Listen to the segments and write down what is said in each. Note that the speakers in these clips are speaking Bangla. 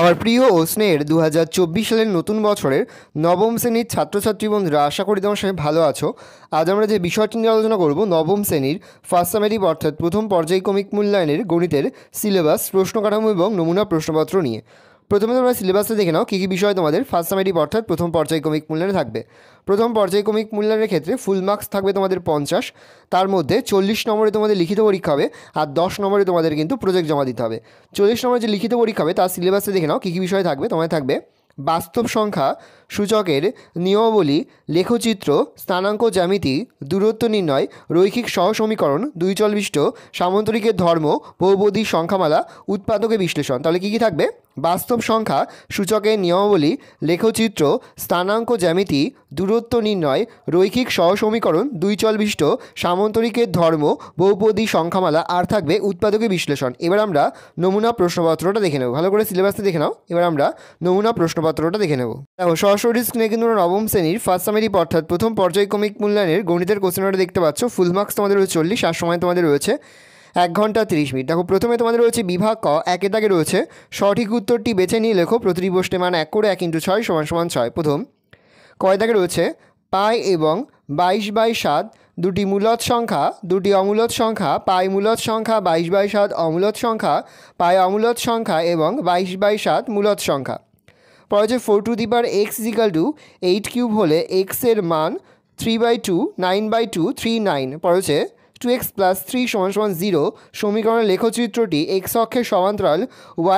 আমার প্রিয় ও স্নেহের 2024 সালের নতুন বছরের নবম শ্রেণীর ছাত্রছাত্রী বন্ধুরা, আশা করি তোমার সবাই ভালো আছো। আজ আমরা যে বিষয়টি নিয়ে আলোচনা করব, নবম শ্রেণীর ফার্স্ট সামেটিভ অর্থাৎ প্রথম পর্যায়ক্রমিক মূল্যায়নের গণিতের সিলেবাস, প্রশ্ন কাঠামো এবং নমুনা প্রশ্নপত্র নিয়ে। প্রথমে তোমরা সিলেবাসে দেখে নাও কী কী বিষয় তোমাদের ফার্স্ট সামেটিভ অর্থাৎ প্রথম পর্যায়ক্রমিক মূল্যায়নে থাকবে। প্রথম পর্যায়ক্রমিক মূল্যায়নের ক্ষেত্রে ফুল মার্কস থাকবে তোমাদের 50, তার মধ্যে 40 নম্বরে তোমাদের লিখিত পরীক্ষা হবে আর 10 নম্বরে তোমাদের কিন্তু প্রজেক্ট জমা দিতে হবে। 40 নম্বরে যে লিখিত পরীক্ষা হবে তার সিলেবাসে দেখে নাও কী কী বিষয় থাকবে। তোমাদের থাকবে বাস্তব সংখ্যা সূচকের নিয়মাবলী, লেখচিত্র, স্থানাঙ্ক জ্যামিতি, দূরত্ব নির্ণয়, রৈখিক সহসমীকরণ, দুই চল বিশিষ্ট সামান্তরিকের ধর্ম, বহুপদী সংখ্যামালা, উৎপাদকের বিশ্লেষণ। তাহলে কী কী থাকবে? বাস্তব সংখ্যা সূচকের নিয়মাবলী, লেখচিত্র, স্থানাঙ্ক জ্যামিতি, দূরত্ব নির্ণয়, রৈখিক সহসমীকরণ, দুই চল বিশিষ্ট সামান্তরিকের ধর্ম, বহুপদী সংখ্যামালা, আর থাকবে উৎপাদকের বিশ্লেষণ। এবার আমরা নমুনা প্রশ্নপত্রটা দেখে নেব। ভালো করে সিলেবাসটা দেখে নাও। এবার আমরা নমুনা প্রশ্নপত্রটা দেখে নেব। দেখো, সরাসরি স্ক্রিনে কিন্তু নবম শ্রেণীর ফার্স্ট সামেটিভ অর্থাৎ প্রথম পর্যায়ক্রমিক মূল্যায়নের গণিতের কোশ্চেনটা দেখতে পাচ্ছ। ফুল মার্কস তোমাদের রয়েছে 40, আর সময় তোমাদের রয়েছে 1 ঘন্টা 30 মিনিট। দেখো, প্রথমে তোমাদের রয়েছে বিভাগ ক, একে দাগে রয়েছে সঠিক উত্তরটি বেছে নিয়ে লেখো প্রতিটি প্রশ্নে মান 1 করে 1 × 6 = 6। প্রথম কয় দাগে রয়েছে পাই এবং 22/7 দুটি মূলদ সংখ্যা, দুটি অমূলদ সংখ্যা, পাই মূলদ সংখ্যা, 22/7 অমূলদ সংখ্যা, পাই অমূলদ সংখ্যা এবং 22/7 মূলদ সংখ্যা। পরে হচ্ছে 4x = 8 কিউব হলে x এর মান 3/2, 9/2, 3, 9। পরে হচ্ছে 2x + 3 = 0 সমীকরণের লেখচিত্রটি x অক্ষের সমান্তরাল,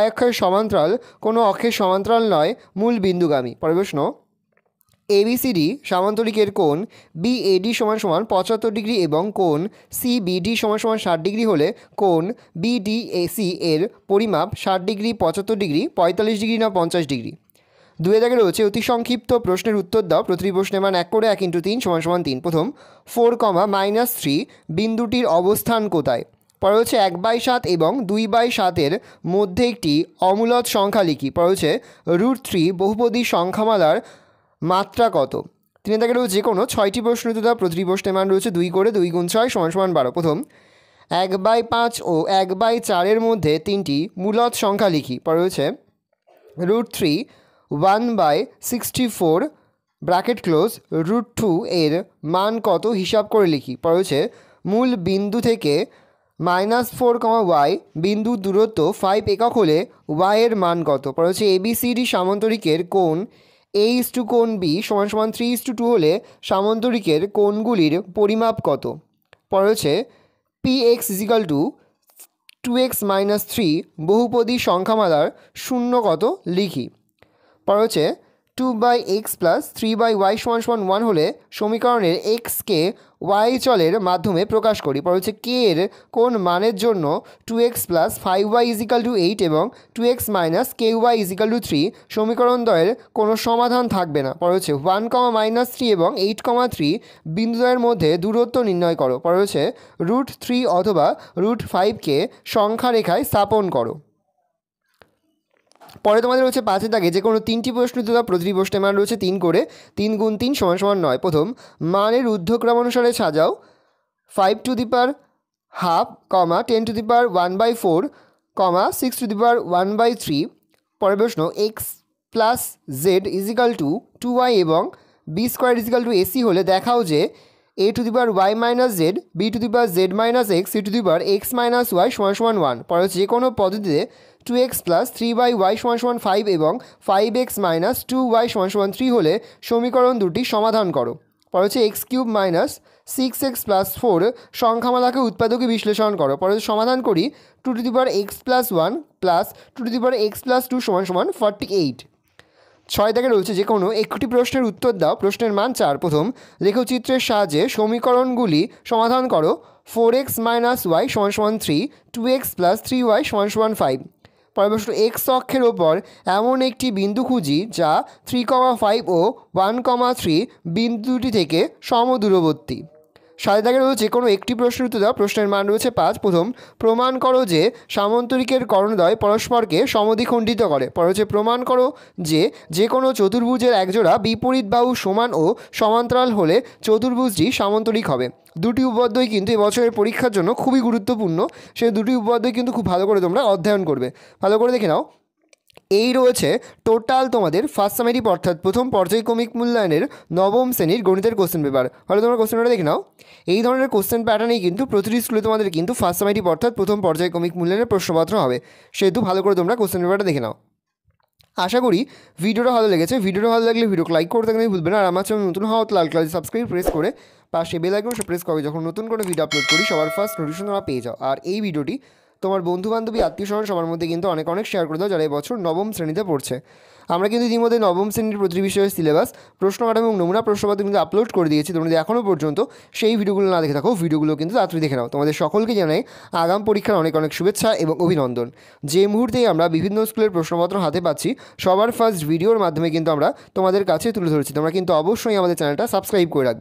y অক্ষের সমান্তরাল, কোনো অক্ষের সমান্তরাল নয়, মূল বিন্দুগামী। পরে প্রশ্ন, ABCD সামান্তরিকের কোণ BAD = 75 ডিগ্রি এবং কোণ CBD = 60 ডিগ্রি হলে কোণ BDAC এর পরিমাপ 60 ডিগ্রি, 75 ডিগ্রি, 45 ডিগ্রি না 50 ডিগ্রি। দুয়ে দাগে রয়েছে অতি সংক্ষিপ্ত প্রশ্নের উত্তর দাও প্রতিটি প্রশ্নের মান 1 করে 1 × 3 = 3। প্রথম 4, বিন্দুটির অবস্থান কোথায়? পরে হচ্ছে 1/7 এবং 2/7 মধ্যে একটি অমূলদ সংখ্যা লিখি। পরে হচ্ছে √3 বহুপদী সংখ্যামালার মাত্রা কত? 3 দাগে রয়েছে যে কোনো 6টি প্রশ্ন উত্তর দাও প্রতিটি প্রশ্নের মান রয়েছে 2 করে 2 × 6 = 12। প্রথম 1/5 ও 1/4 মধ্যে 3টি মূলদ সংখ্যা লিখি। পরে হচ্ছে √3 1/64 ব্র্যাকেট ক্লোজ √2 এর মান কত হিসাব করে লিখি। পরে হচ্ছে মূল বিন্দু থেকে -4, y বিন্দুর দূরত্ব 5 একক হলে y এর মান কত? পরে হচ্ছে ABCD সামান্তরিকের কোণ A = কোণ B = 3:2 হলে সামান্তরিকের কোণগুলির পরিমাপ কত? পরে হচ্ছে PX = 2x - 3 বহুপদী সংখ্যামালার শূন্য কত লিখি। পরে হচ্ছে 2/x + 3/y = 1 হলে সমীকরণের x-কে y চলের মাধ্যমে প্রকাশ করি। পরে হচ্ছে k এর কোন মানের জন্য 2x + 5y = 8 এবং 2x - ky = 3 সমীকরণ দ্বয়ের কোনো সমাধান থাকবে না। পরে হচ্ছে 1, -3 এবং 8, 3 বিন্দুদ্বয়ের মধ্যে দূরত্ব নির্ণয় করো। পরে হচ্ছে √3 অথবা √5কে সংখ্যা রেখায় স্থাপন করো। পরে তোমাদের রয়েছে 5 দাগে যে কোনো 3টি প্রশ্ন উত্তর দাও প্রতিটি প্রশ্নের মান রয়েছে 3 করে 3 × 3 = 9। প্রথম মানের ঊর্ধ্বক্রম অনুসারে সাজাও 5^12, 10^1/4, 6^1/3। পরের প্রশ্ন x + z = 2y এবং b² = ac হলে দেখাও যে a⁴ - z, b⁴ z - x, c⁴x - y = 1। পরে হচ্ছে যে কোনো পদ্ধতিতে 2x + 3y = 5 এবং 5x - 2y = 3 হলে সমীকরণ দুটি সমাধান করো। পরে হচ্ছে x³ - 6x + 4 সংখ্যামালাকে উৎপাদকে বিশ্লেষণ করো। পরে সমাধান করি 2x + 1 + 2x + 2 = 48। 6 দাগে রয়েছে যে কোনো একটি প্রশ্নের উত্তর দাও প্রশ্নের মান 4। প্রথম লেখচিত্রের সাহায্যে সমীকরণগুলি সমাধান করো। 4x - y = 3, 2x + 3y = 5। পরের প্রশ্ন, x অক্ষের ওপর এমন একটি বিন্দু খুঁজি যা 3, 5 ও 1, 3 বিন্দুটি থেকে সমদূরবর্তী। 7 দাগে রয়েছে যে কোনো একটি প্রশ্নের উত্তর দাও প্রশ্নের মান রয়েছে 5। প্রথম প্রমাণ করো যে সামান্তরিকের কর্ণদ্বয় পরস্পরকে সমদ্বিখণ্ডিত করে। পরে হচ্ছে প্রমাণ করো যে যে কোনো চতুর্ভুজের একজোড়া বিপরীত বাহু সমান ও সমান্তরাল হলে চতুর্ভুজটি সামান্তরিক হবে। দুটি উপপাদ্যই কিন্তু এবছরের পরীক্ষার জন্য খুবই গুরুত্বপূর্ণ। সেই দুটি উপপাদ্যই কিন্তু খুব ভালো করে তোমরা অধ্যয়ন করবে। ভালো করে দেখে নাও। এই রয়েছে টোটাল তোমাদের ফার্স্ট সামেটিভ অর্থাৎ প্রথম পর্যায়ক্রমিক মূল্যায়নের নবম শ্রেণীর গণিতের কোশ্চেন পেপার। হলে তোমরা কোশ্চেনটা দেখে নাও। এই ধরনের কোশ্চেন প্যাটার্নেই কিন্তু প্রতিটি স্কুলে তোমাদের কিন্তু ফার্স্ট সামেটিভ অর্থাৎ প্রথম পর্যায়ক্রমিক মূল্যায়নের প্রশ্নপত্র হবে, সেহেতু ভালো করে তোমরা কোশ্চেন পেপারটা দেখে নাও। আশা করি ভিডিওটা ভালো লেগেছে। ভিডিওটা ভালো লাগলে ভিডিওকে লাইক করতে একদমই ভুলবে না। আর আমার চ্যানেল নতুন হওয়া লাল কালার সাবস্ক্রাইব প্রেস করে পাশে বেল আইকন প্রেস করে যখন নতুন করে ভিডিও আপলোড করি সবার ফার্স্ট নোটিফিকেশন তোমরা পেয়ে যাও। আর এই ভিডিওটি তোমার বন্ধুবান্ধবী আত্মীয়স্বজন সবার মধ্যে কিন্তু অনেক অনেক শেয়ার করে দাও যারা এবছর নবম শ্রেণীতে পড়ছে। আমরা কিন্তু ইতিমধ্যে নবম শ্রেণীর প্রতিটি বিষয়ের সিলেবাস, প্রশ্ন কাঠামো এবং নমুনা প্রশ্নপত্র কিন্তু আপলোড করে দিয়েছি। তোমরা যদি এখনও পর্যন্ত সেই ভিডিওগুলো না দেখে থাকো, ভিডিওগুলো কিন্তু তাড়াতাড়ি দেখে নাও। তোমাদের সকলকে জানাই আগাম পরীক্ষার অনেক অনেক শুভেচ্ছা এবং অভিনন্দন। যে মুহূর্তেই আমরা বিভিন্ন স্কুলের প্রশ্নপত্র হাতে পাচ্ছি সবার ফার্স্ট ভিডিওর মাধ্যমে কিন্তু আমরা তোমাদের কাছে তুলে ধরেছি। তোমরা কিন্তু অবশ্যই আমাদের চ্যানেলটা সাবস্ক্রাইব করে রাখবে।